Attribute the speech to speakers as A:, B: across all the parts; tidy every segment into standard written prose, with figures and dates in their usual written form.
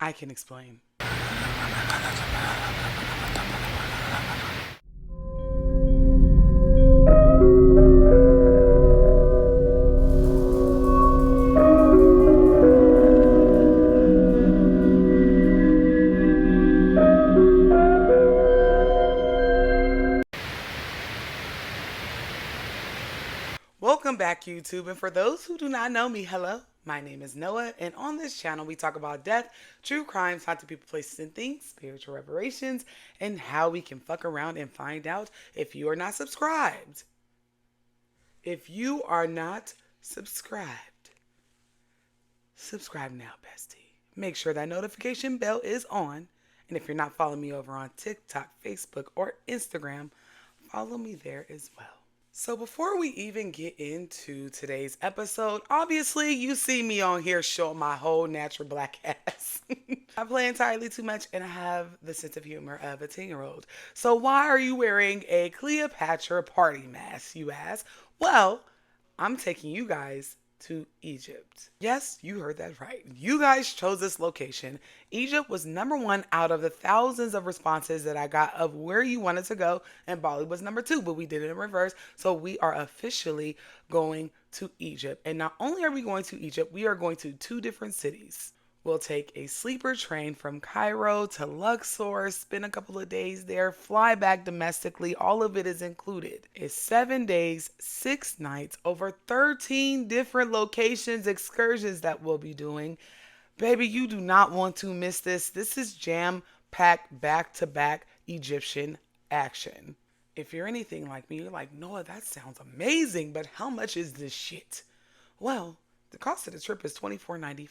A: I can explain. Welcome back, YouTube. And for those who do not know me, hello. My name is Noah, and on this channel, we talk about death, true crimes, haunted people, places, and things, spiritual revelations, and how we can fuck around and find out if you are not subscribed. If you are not subscribed, subscribe now, bestie. Make sure that notification bell is on. And if you're not following me over on TikTok, Facebook, or Instagram, follow me there as well. So before we even get into today's episode, obviously you see me on here showing my whole natural black ass. I play entirely too much and I have the sense of humor of a 10-year-old. So why are you wearing a Cleopatra party mask, you ask? Well, I'm taking you guys to Egypt. Yes, you heard that right. You guys chose this location. Egypt was number one out of the thousands of responses that I got of where you wanted to go, and Bali was number two, but we did it in reverse. So we are officially going to Egypt. And not only are we going to Egypt, we are going to two different cities. We'll take a sleeper train from Cairo to Luxor, spend a couple of days there, fly back domestically. All of it is included. It's 7 days, 6 nights, over 13 different locations, excursions that we'll be doing. Baby, you do not want to miss this. This is jam-packed, back-to-back Egyptian action. If you're anything like me, you're like, Noah, that sounds amazing, but how much is this shit? Well, the cost of the trip is $24.95.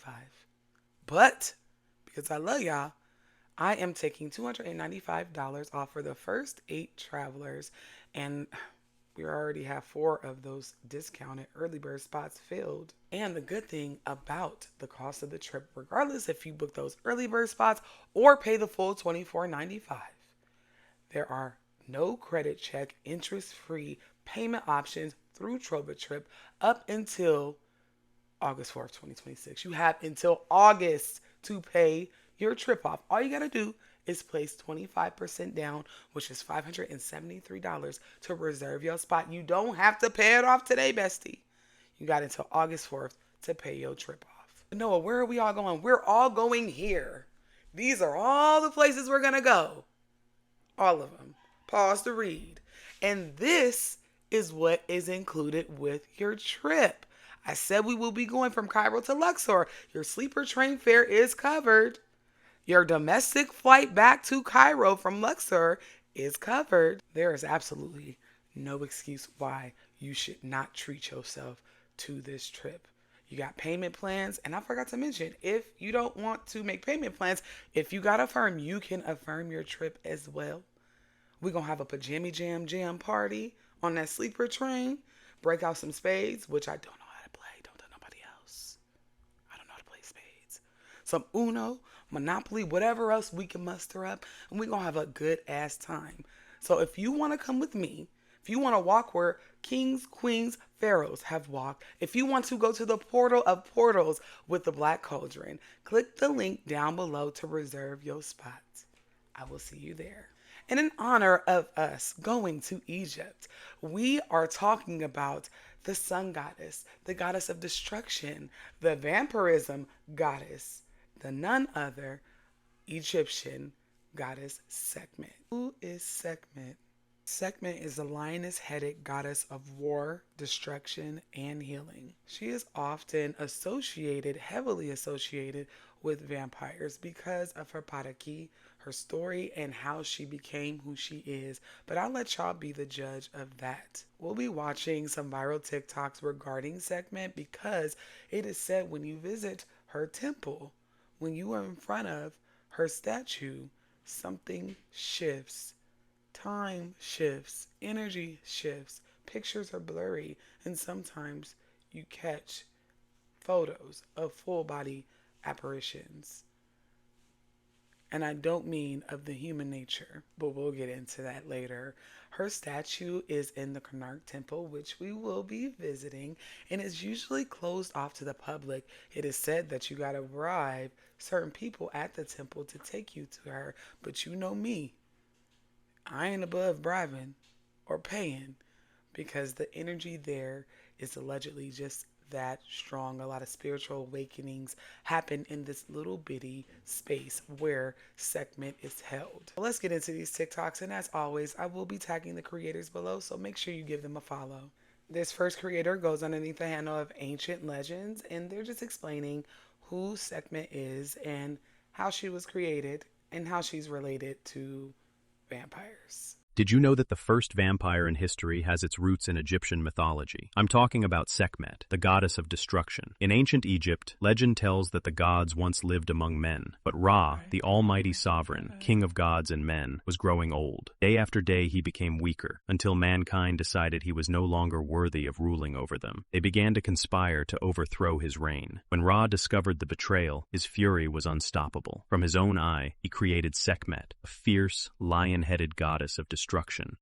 A: But because I love y'all, I am taking $295 off for the first 8 travelers. And we already have 4 of those discounted early bird spots filled. And the good thing about the cost of the trip, regardless if you book those early bird spots or pay the full $24.95, there are no credit check, interest free payment options through Trova Trip up until August 4th, 2026. You have until August to pay your trip off. All you got to do is place 25% down, which is $573 to reserve your spot. You don't have to pay it off today, bestie. You got until August 4th to pay your trip off. Noah, where are we all going? We're all going here. These are all the places we're going to go. All of them. Pause to read. And this is what is included with your trip. I said we will be going from Cairo to Luxor. Your sleeper train fare is covered. Your domestic flight back to Cairo from Luxor is covered. There is absolutely no excuse why you should not treat yourself to this trip. You got payment plans, and I forgot to mention, if you don't want to make payment plans, if you got Affirm, you can affirm your trip as well. We're going to have a pajama jam party on that sleeper train. Break out some spades, which I don't know how to play. Don't tell nobody else. I don't know how to play spades. Some Uno, Monopoly, whatever else we can muster up. And we're going to have a good ass time. So if you want to come with me, if you want to walk where kings, queens, pharaohs have walked, if you want to go to the portal of portals with the Black Cauldron, click the link down below to reserve your spot. I will see you there. And in honor of us going to Egypt, we are talking about the sun goddess, the goddess of destruction, the vampirism goddess, the none other Egyptian goddess Sekhmet. Who is Sekhmet? Sekhmet is a lioness-headed goddess of war, destruction, and healing. She is often associated, heavily associated, with vampires because of her pataki, her story, and how she became who she is. But I'll let y'all be the judge of that. We'll be watching some viral TikToks regarding Sekhmet because it is said when you visit her temple, when you are in front of her statue, something shifts. Time shifts, energy shifts, pictures are blurry, and sometimes you catch photos of full body apparitions. And I don't mean of the human nature, but we'll get into that later. Her statue is in the Karnak Temple, which we will be visiting, and is usually closed off to the public. It is said that you got to bribe certain people at the temple to take you to her, but you know me, I ain't above bribing or paying because the energy there is allegedly just that strong. A lot of spiritual awakenings happen in this little bitty space where Sekhmet is held. Let's get into these TikToks, and as always, I will be tagging the creators below, so make sure you give them a follow. This first creator goes underneath the handle of Ancient Legends, and they're just explaining who Sekhmet is and how she was created and how she's related to vampires.
B: Did you know that the first vampire in history has its roots in Egyptian mythology? I'm talking about Sekhmet, the goddess of destruction. In ancient Egypt, legend tells that the gods once lived among men, but Ra, the almighty sovereign, king of gods and men, was growing old. Day after day he became weaker, until mankind decided he was no longer worthy of ruling over them. They began to conspire to overthrow his reign. When Ra discovered the betrayal, his fury was unstoppable. From his own eye, he created Sekhmet, a fierce, lion-headed goddess of destruction.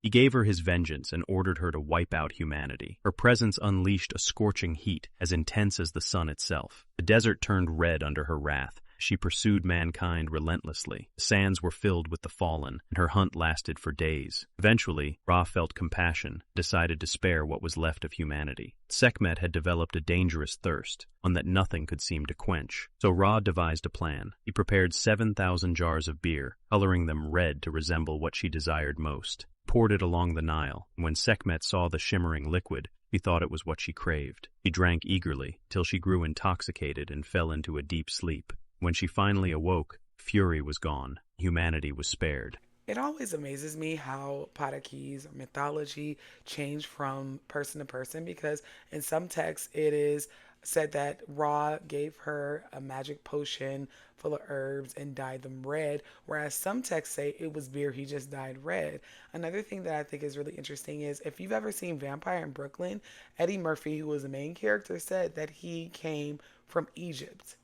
B: He gave her his vengeance and ordered her to wipe out humanity. Her presence unleashed a scorching heat as intense as the sun itself. The desert turned red under her wrath. She pursued mankind relentlessly. The sands were filled with the fallen, and her hunt lasted for days. Eventually, Ra felt compassion, decided to spare what was left of humanity. Sekhmet had developed a dangerous thirst, one that nothing could seem to quench. So Ra devised a plan. He prepared 7,000 jars of beer, coloring them red to resemble what she desired most. Poured it along the Nile, and when Sekhmet saw the shimmering liquid, he thought it was what she craved. He drank eagerly, till she grew intoxicated and fell into a deep sleep. When she finally awoke, fury was gone. Humanity was spared.
A: It always amazes me how Patakees or mythology change from person to person because in some texts it is said that Ra gave her a magic potion full of herbs and dyed them red, whereas some texts say it was beer he just dyed red. Another thing that I think is really interesting is if you've ever seen Vampire in Brooklyn, Eddie Murphy, who was the main character, said that he came from Egypt,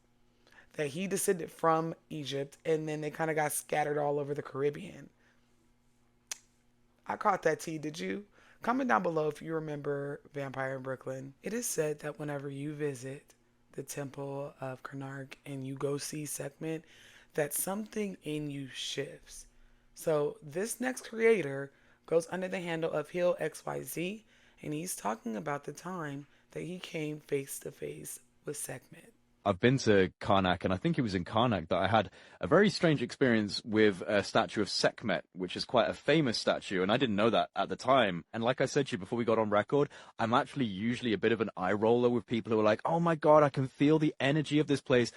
A: that he descended from Egypt, and then they kind of got scattered all over the Caribbean. I caught that tea, did you? Comment down below if you remember Vampire in Brooklyn. It is said that whenever you visit the Temple of Karnak and you go see Sekhmet, that something in you shifts. So this next creator goes under the handle of Hill XYZ, and he's talking about the time that he came face to face with Sekhmet.
C: I've been to Karnak, and I think it was in Karnak that I had a very strange experience with a statue of Sekhmet, which is quite a famous statue, and I didn't know that at the time. And like I said to you before we got on record, I'm actually usually a bit of an eye roller with people who are like, oh my God, I can feel the energy of this place.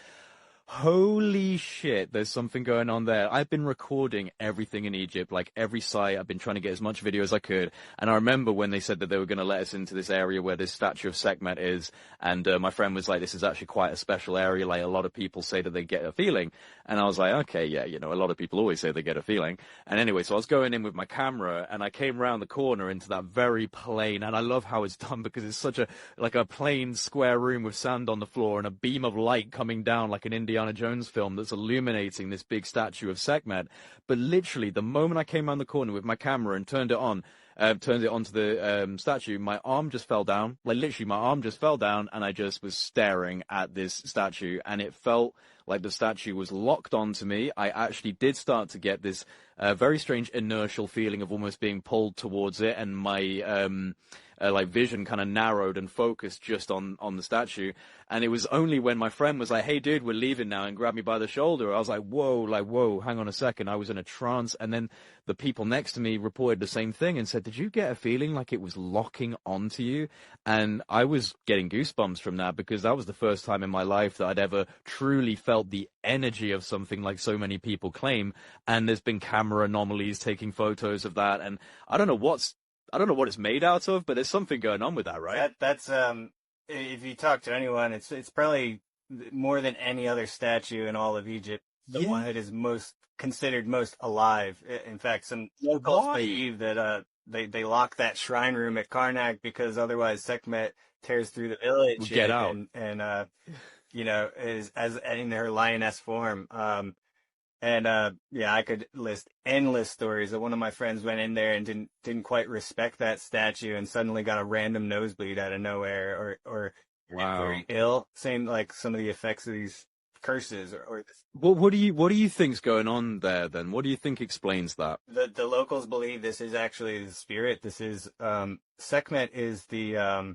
C: Holy shit, there's something going on there. I've been recording everything in Egypt, like every site. I've been trying to get as much video as I could. And I remember when they said that they were going to let us into this area where this statue of Sekhmet is. And my friend was like, this is actually quite a special area. Like a lot of people say that they get a feeling. And I was like, okay, yeah, you know, a lot of people always say they get a feeling. And anyway, so I was going in with my camera and I came around the corner into that very plain. And I love how it's done because it's such a, like a plain square room with sand on the floor and a beam of light coming down like an Indiana Jones film that's illuminating this big statue of Sekhmet. But literally, the moment I came around the corner with my camera and turned it onto the statue, my arm just fell down. Like literally, my arm just fell down, and I just was staring at this statue, and it felt like the statue was locked onto me. I actually did start to get this very strange inertial feeling of almost being pulled towards it, and my like vision kind of narrowed and focused just on the statue. And it was only when my friend was like, hey dude, we're leaving now, and grabbed me by the shoulder, I was like, whoa, hang on a second. I was in a trance. And then the people next to me reported the same thing and said, did you get a feeling like it was locking onto you? And I was getting goosebumps from that because that was the first time in my life that I'd ever truly felt the energy of something like so many people claim. And there's been camera anomalies taking photos of that, and I don't know what it's made out of, but there's something going on with that, right?
D: That's if you talk to anyone, it's probably more than any other statue in all of Egypt, the one that is considered most alive. In fact, some locals believe that they lock that shrine room at Karnak because otherwise Sekhmet tears through the village
C: Get out.
D: and you know, is as in her lioness form. And yeah, I could list endless stories that one of my friends went in there and didn't quite respect that statue and suddenly got a random nosebleed out of nowhere, or
C: Wow.
D: very ill. Same like some of the effects of these curses, or this.
C: What do you think's going on there then? What do you think explains that?
D: The locals believe this is actually the spirit. This is Sekhmet is the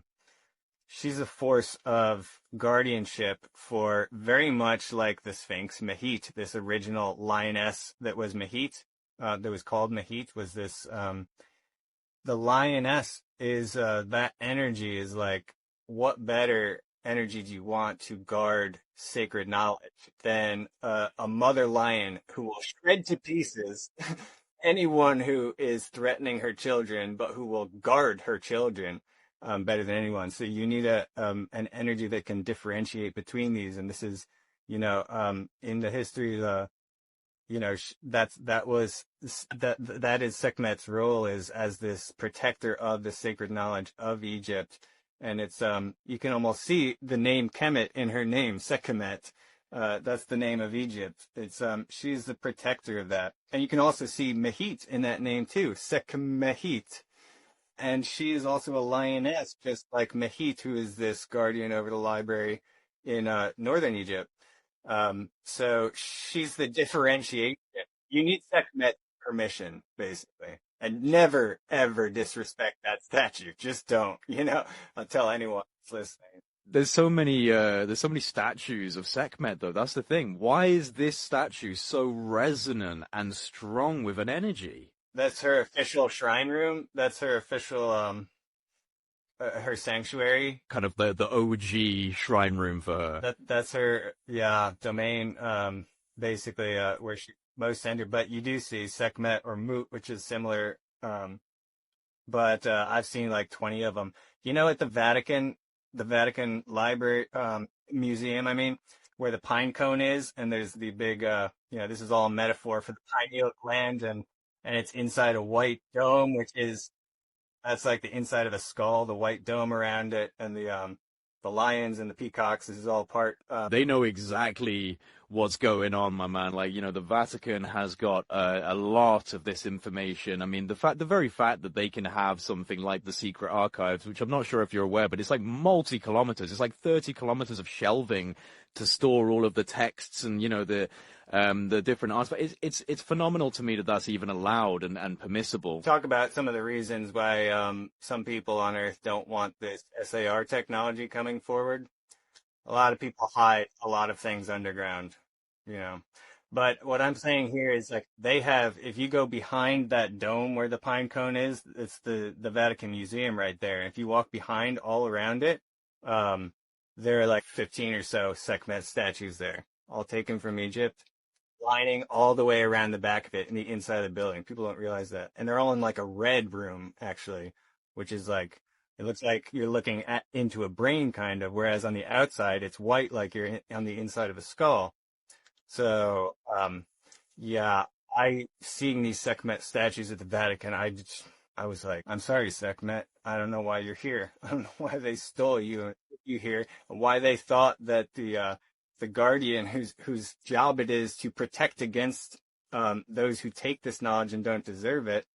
D: she's a force of guardianship for very much like the Sphinx, Mahit, this original lioness that was Mahit, that was called Mahit, was this, the lioness is, that energy is like, what better energy do you want to guard sacred knowledge than a mother lion who will shred to pieces anyone who is threatening her children, but who will guard her children better than anyone. So you need an energy that can differentiate between these. And this is, in the history, that is Sekhmet's role, is as this protector of the sacred knowledge of Egypt. And it's you can almost see the name Kemet in her name, Sekhmet. That's the name of Egypt. It's she's the protector of that. And you can also see Mahit in that name too, Sekhmehit. And she is also a lioness, just like Mahit, who is this guardian over the library in northern Egypt. So she's the differentiation. You need Sekhmet permission, basically. And never, ever disrespect that statue. Just don't, I'll tell anyone that's listening.
C: There's so many statues of Sekhmet though. That's the thing. Why is this statue so resonant and strong with an energy?
D: That's her official shrine room. That's her official, her sanctuary.
C: Kind of the OG shrine room for her.
D: That's her, yeah, domain, basically, where she most centered. But you do see Sekhmet or Mut, which is similar. But I've seen like 20 of them. At the Vatican Library, Museum, I mean, where the pine cone is, and there's the big, this is all a metaphor for the pineal gland, and it's inside a white dome, that's like the inside of the skull, the white dome around it, and the lions and the peacocks. This is all part.
C: They know exactly what's going on, my man. Like, the Vatican has got a lot of this information. I mean, the very fact that they can have something like the secret archives, which I'm not sure if you're aware, but it's like multi-kilometers. It's like 30 kilometers of shelving to store all of the texts and, the different artifacts. It's phenomenal to me that that's even allowed and permissible.
D: Talk about some of the reasons why some people on Earth don't want this SAR technology coming forward. A lot of people hide a lot of things underground, you know. But what I'm saying here is like if you go behind that dome where the pine cone is, it's the Vatican Museum right there. If you walk behind all around it, there are like 15 or so Sekhmet statues there, all taken from Egypt, lining all the way around the back of it in the inside of the building. People don't realize that. And they're all in like a red room, actually, which is like, it looks like you're looking into a brain kind of, whereas on the outside, it's white like you're on the inside of a skull. So, yeah, seeing these Sekhmet statues at the Vatican, I was like, I'm sorry, Sekhmet. I don't know why you're here. I don't know why they stole you here, and why they thought that the guardian whose job it is to protect against those who take this knowledge and don't deserve it,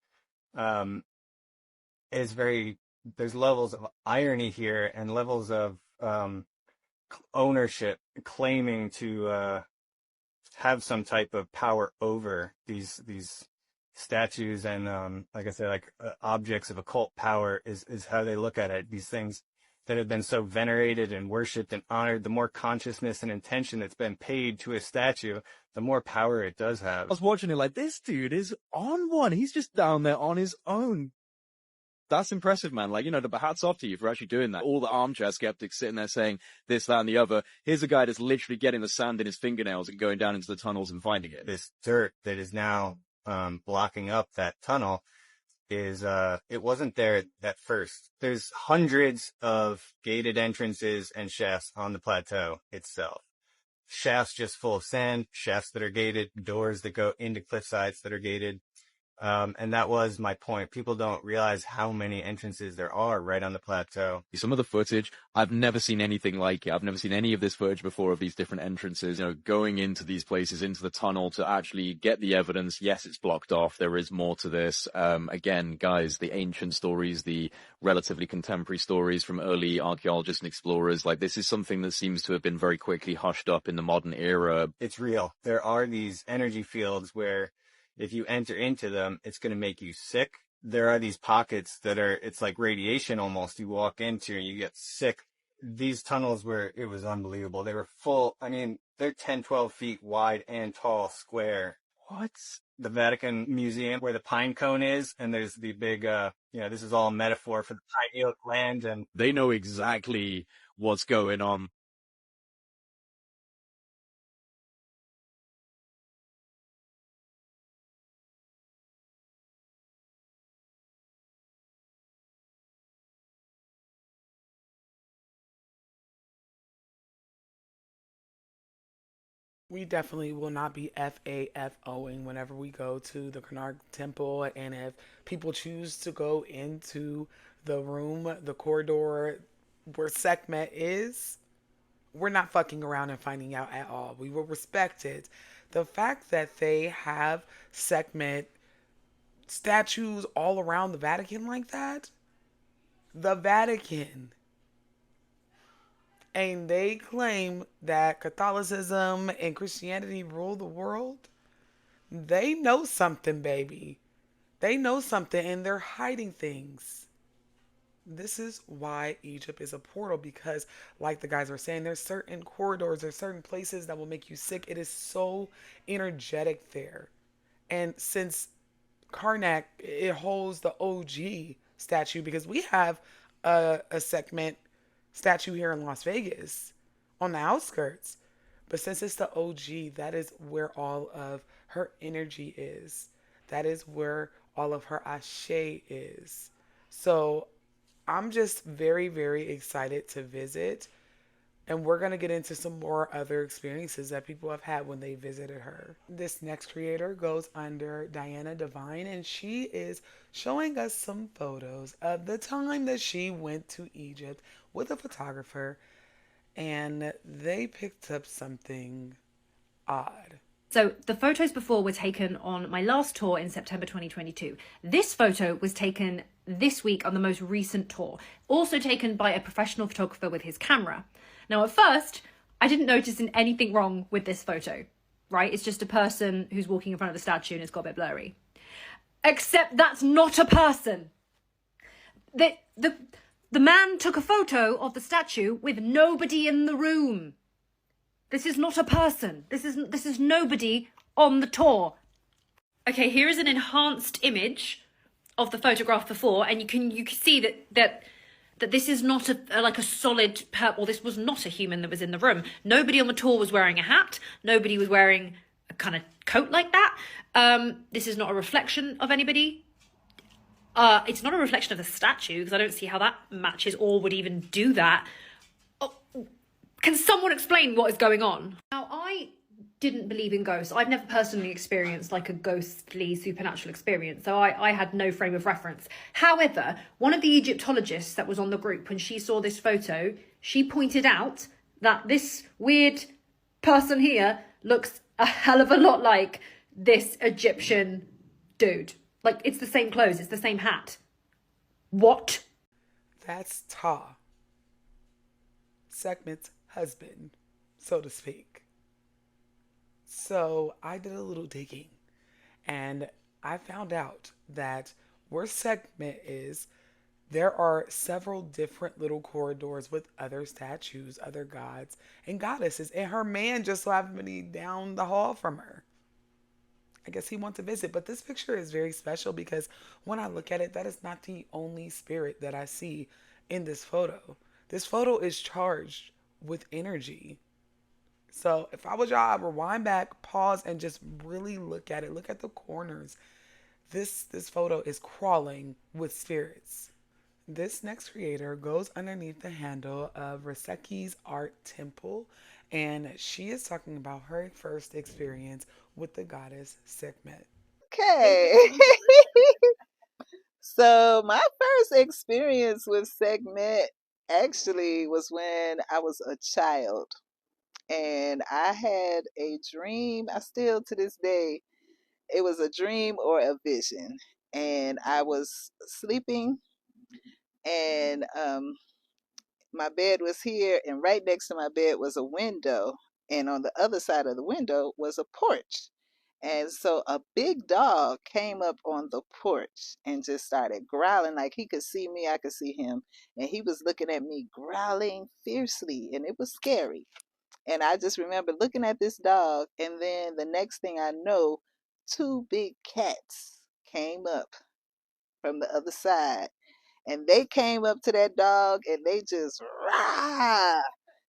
D: is very, there's levels of irony here and levels of ownership, claiming to have some type of power over these statues, and like I said, like objects of occult power is how they look at it. These things that have been so venerated and worshipped and honored, the more consciousness and intention that's been paid to a statue, the more power it does have.
C: I was watching it like, this dude is on one. He's just down there on his own. That's impressive, man. Like, the hats off to you for actually doing that. All the armchair skeptics sitting there saying this, that, and the other. Here's a guy that's literally getting the sand in his fingernails and going down into the tunnels and finding it.
D: This dirt that is now blocking up that tunnel is, it wasn't there at first. There's hundreds of gated entrances and shafts on the plateau itself. Shafts just full of sand, shafts that are gated, doors that go into cliff sides that are gated. And that was my point. People don't realize how many entrances there are right on the plateau.
C: Some of the footage, I've never seen anything like it. I've never seen any of this footage before of these different entrances, going into these places, into the tunnel to actually get the evidence. Yes, it's blocked off. There is more to this. Again, guys, the ancient stories, the relatively contemporary stories from early archaeologists and explorers, like this is something that seems to have been very quickly hushed up in the modern era.
D: It's real. There are these energy fields where if you enter into them, it's going to make you sick. There are these pockets that it's like radiation almost. You walk into and you get sick. These tunnels it was unbelievable. They were full. I mean, they're 10, 12 feet wide and tall, square. What? The Vatican Museum where the pine cone is, and there's the big, this is all a metaphor for the pine oak land. And
C: they know exactly what's going on.
A: We definitely will not be FAFOing whenever we go to the Karnak Temple. And if people choose to go into the room, the corridor where Sekhmet is, we're not fucking around and finding out at all. We will respect it. The fact that they have Sekhmet statues all around the Vatican like that, the Vatican, and they claim that Catholicism and Christianity rule the world, they know something, baby. They know something and they're hiding things. This is why Egypt is a portal because, like the guys were saying, there's certain corridors, there's certain places that will make you sick. It is so energetic there. And since Karnak, it holds the OG statue because we have a Sekhmet statue here in Las Vegas on the outskirts. But since it's the OG, that is where all of her energy is. That is where all of her ashe is. So I'm just very, very excited to visit. And we're going to get into some more other experiences that people have had when they visited her. This next creator goes under Diana Divine, and she is showing us some photos of the time that she went to Egypt with a photographer, and they picked up something odd.
E: So the photos before were taken on my last tour in September 2022. This photo was taken this week on the most recent tour, also taken by a professional photographer with his camera. Now, at first, I didn't notice anything wrong with this photo, right? It's just a person who's walking in front of the statue and it's got a bit blurry. Except that's not a person. The man took a photo of the statue with nobody in the room. This is not a person. This is nobody on the tour. Okay, here is an enhanced image of the photograph before, and you can see that this is not a solid or this was not a human that was in the room. Nobody on the tour was wearing a hat. Nobody was wearing a kind of coat like that. This is not a reflection of anybody. It's not a reflection of the statue because I don't see how that matches or would even do that. Can someone explain what is going on? Now, I didn't believe in ghosts. I've never personally experienced like a ghostly supernatural experience, so I had no frame of reference. However, one of the Egyptologists that was on the group, when she saw this photo, she pointed out that this weird person here looks a hell of a lot like this Egyptian dude. Like, it's the same clothes, it's the same hat. What?
A: That's Ta, Sekhmet's husband, so to speak. So I did a little digging and I found out that where Sekhmet is, there are several different little corridors with other statues, other gods and goddesses, and her man just so happened to be down the hall from her. I guess he wants to visit, but this picture is very special because when I look at it, that is not the only spirit that I see in this photo. This photo is charged with energy. So if I was y'all, I'd rewind back, pause, and just really look at it. Look at the corners. This photo is crawling with spirits. This next creator goes underneath the handle of Raseki's Art Temple, and she is talking about her first experience with the goddess Sekhmet.
F: Okay, Okay. So my first experience with Sekhmet actually was when I was a child. And I had a dream. I still to this day, it was a dream or a vision. And I was sleeping, and my bed was here, and right next to my bed was a window, and on the other side of the window was a porch. And so a big dog came up on the porch and just started growling, like he could see me, I could see him, and he was looking at me growling fiercely, and it was scary. And I just remember looking at this dog, and then the next thing I know, two big cats came up from the other side, and they came up to that dog and they just rah,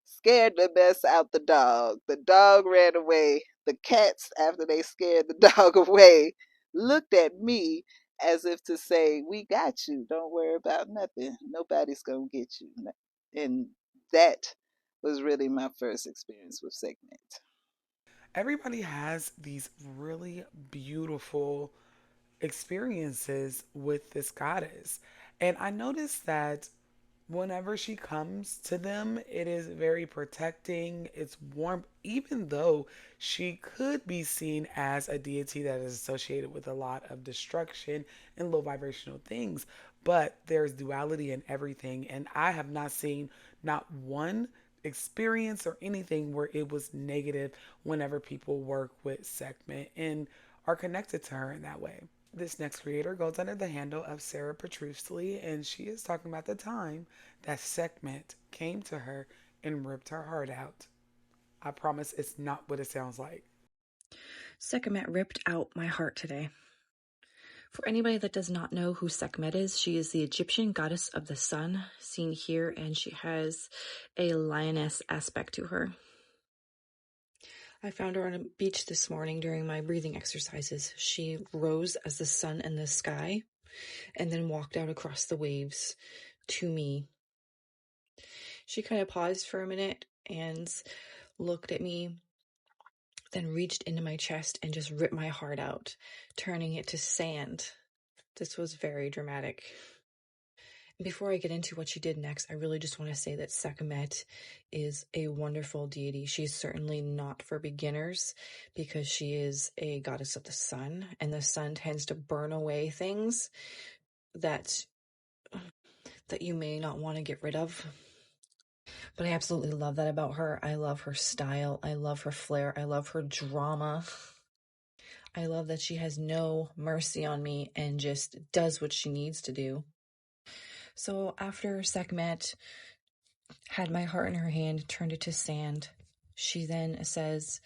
F: scared the mess out the dog. The dog ran away. The cats, after they scared the dog away, looked at me as if to say, "We got you. Don't worry about nothing. Nobody's gonna get you." And that was really my first experience with Segment.
A: Everybody has these really beautiful experiences with this goddess. And I noticed that whenever she comes to them, it is very protecting, it's warm, even though she could be seen as a deity that is associated with a lot of destruction and low vibrational things. But there's duality in everything, and I have not seen not one experience or anything where it was negative whenever people work with Sekhmet and are connected to her in that way. This next creator goes under the handle of Sarah Petrusli, and she is talking about the time that Sekhmet came to her and ripped her heart out. I promise it's not what it sounds like.
G: Sekhmet ripped out my heart today. For anybody that does not know who Sekhmet is, she is the Egyptian goddess of the sun, seen here, and she has a lioness aspect to her. I found her on a beach this morning during my breathing exercises. She rose as the sun in the sky and then walked out across the waves to me. She kind of paused for a minute and looked at me, then reached into my chest and just ripped my heart out, turning it to sand. This was very dramatic. Before I get into what she did next, I really just want to say that Sekhmet is a wonderful deity. She's certainly not for beginners because she is a goddess of the sun, and the sun tends to burn away things that you may not want to get rid of. But I absolutely love that about her. I love her style. I love her flair. I love her drama. I love that she has no mercy on me and just does what she needs to do. So after Sekhmet had my heart in her hand, turned it to sand, she then says,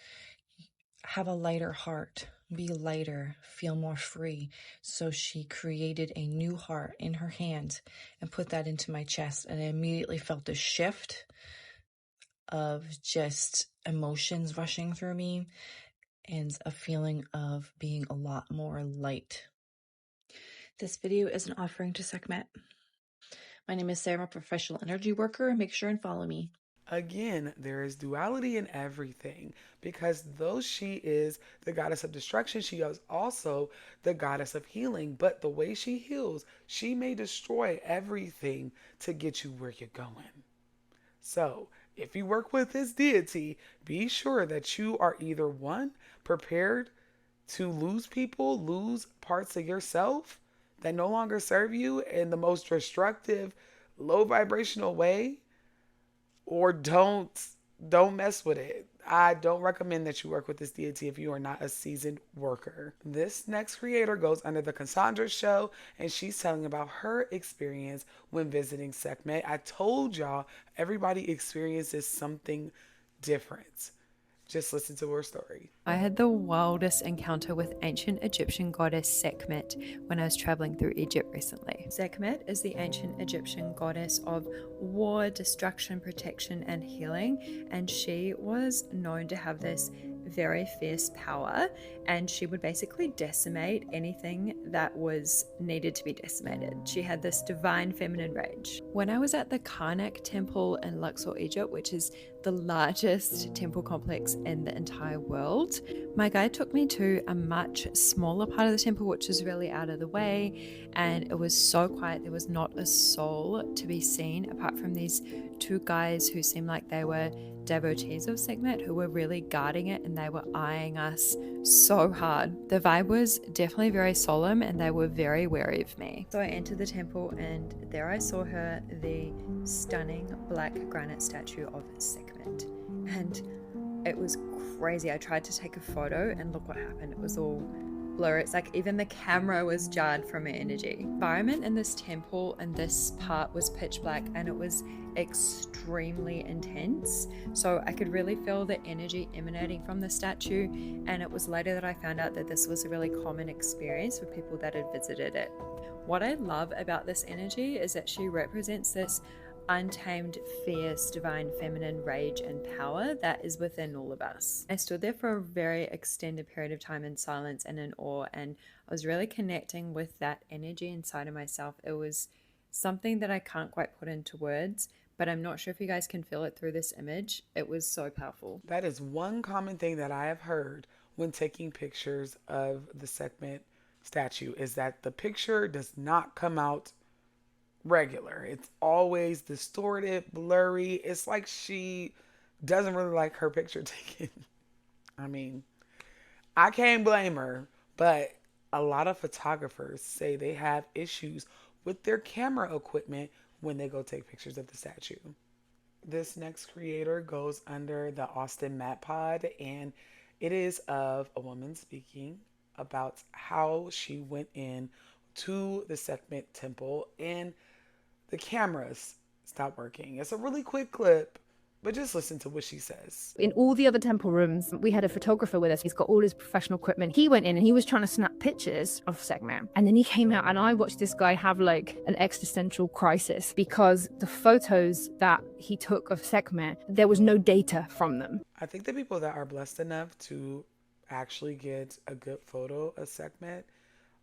G: have a lighter heart, be lighter, feel more free. So she created a new heart in her hand and put that into my chest, and I immediately felt a shift of just emotions rushing through me and a feeling of being a lot more light. This video is an offering to Sekhmet. My name is Sarah, I'm a professional energy worker. Make sure and follow me.
A: Again, there is duality in everything because though she is the goddess of destruction, she is also the goddess of healing. But the way she heals, she may destroy everything to get you where you're going. So, if you work with this deity, be sure that you are either one, prepared to lose people, lose parts of yourself that no longer serve you in the most destructive, low vibrational way, or don't mess with it. I don't recommend that you work with this deity if you are not a seasoned worker. This next creator goes under the Cassandra Show, and she's telling about her experience when visiting Sekhmet. I told y'all everybody experiences something different. Just listen to her story.
H: I had the wildest encounter with ancient Egyptian goddess Sekhmet when I was traveling through Egypt recently. Sekhmet is the ancient Egyptian goddess of war, destruction, protection, and healing, and she was known to have this very fierce power, and she would basically decimate anything that was needed to be decimated. She had this divine feminine rage. When I was at the Karnak temple in Luxor, Egypt, which is the largest temple complex in the entire world, my guide took me to a much smaller part of the temple, which was really out of the way, and it was so quiet. There was not a soul to be seen apart from these two guys who seemed like they were devotees of Sekhmet who were really guarding it, and they were eyeing us so hard. The vibe was definitely very solemn and they were very wary of me. So I entered the temple and there I saw her, the stunning black granite statue of Sekhmet. And it was crazy. I tried to take a photo and look what happened. It was all blur. It's like even the camera was jarred from her energy. Environment in this temple and this part was pitch black and it was extremely intense. So I could really feel the energy emanating from the statue, and it was later that I found out that this was a really common experience for people that had visited it. What I love about this energy is that she represents this untamed, fierce, divine feminine rage and power that is within all of us. I stood there for a very extended period of time in silence and in awe, and I was really connecting with that energy inside of myself. It was something that I can't quite put into words, but I'm not sure if you guys can feel it through this image. It was so powerful.
A: That is one common thing that I have heard when taking pictures of the Sekhmet statue is that the picture does not come out regular. It's always distorted, blurry. It's like she doesn't really like her picture taken. I mean, I can't blame her, but a lot of photographers say they have issues with their camera equipment when they go take pictures of the statue. This next creator goes under the Austin Matt Pod, and it is of a woman speaking about how she went in to the Sekhmet temple and the cameras stopped working. It's a really quick clip, but just listen to what she says.
I: In all the other temple rooms, we had a photographer with us. He's got all his professional equipment. He went in and he was trying to snap pictures of Sekhmet. And then he came out and I watched this guy have like an existential crisis because the photos that he took of Sekhmet, there was no data from them.
A: I think the people that are blessed enough to actually get a good photo of Sekhmet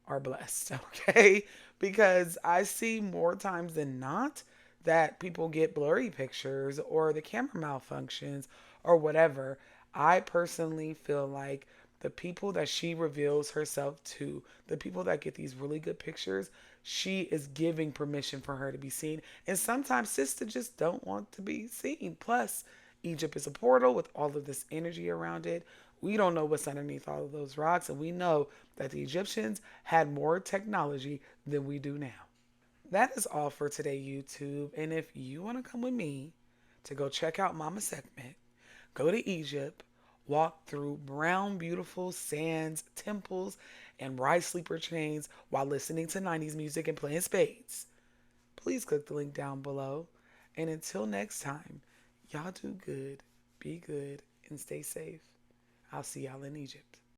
A: are blessed, okay? Because I see more times than not that people get blurry pictures or the camera malfunctions or whatever. I personally feel like the people that she reveals herself to, the people that get these really good pictures, she is giving permission for her to be seen. And sometimes sisters just don't want to be seen. Plus, Egypt is a portal with all of this energy around it. We don't know what's underneath all of those rocks, and we know that the Egyptians had more technology than we do now. That is all for today, YouTube. And if you want to come with me to go check out Mama Sekhmet, go to Egypt, walk through brown, beautiful sands, temples, and ride sleeper trains while listening to 90s music and playing spades, please click the link down below. And until next time, y'all do good, be good, and stay safe. I'll see y'all in Egypt.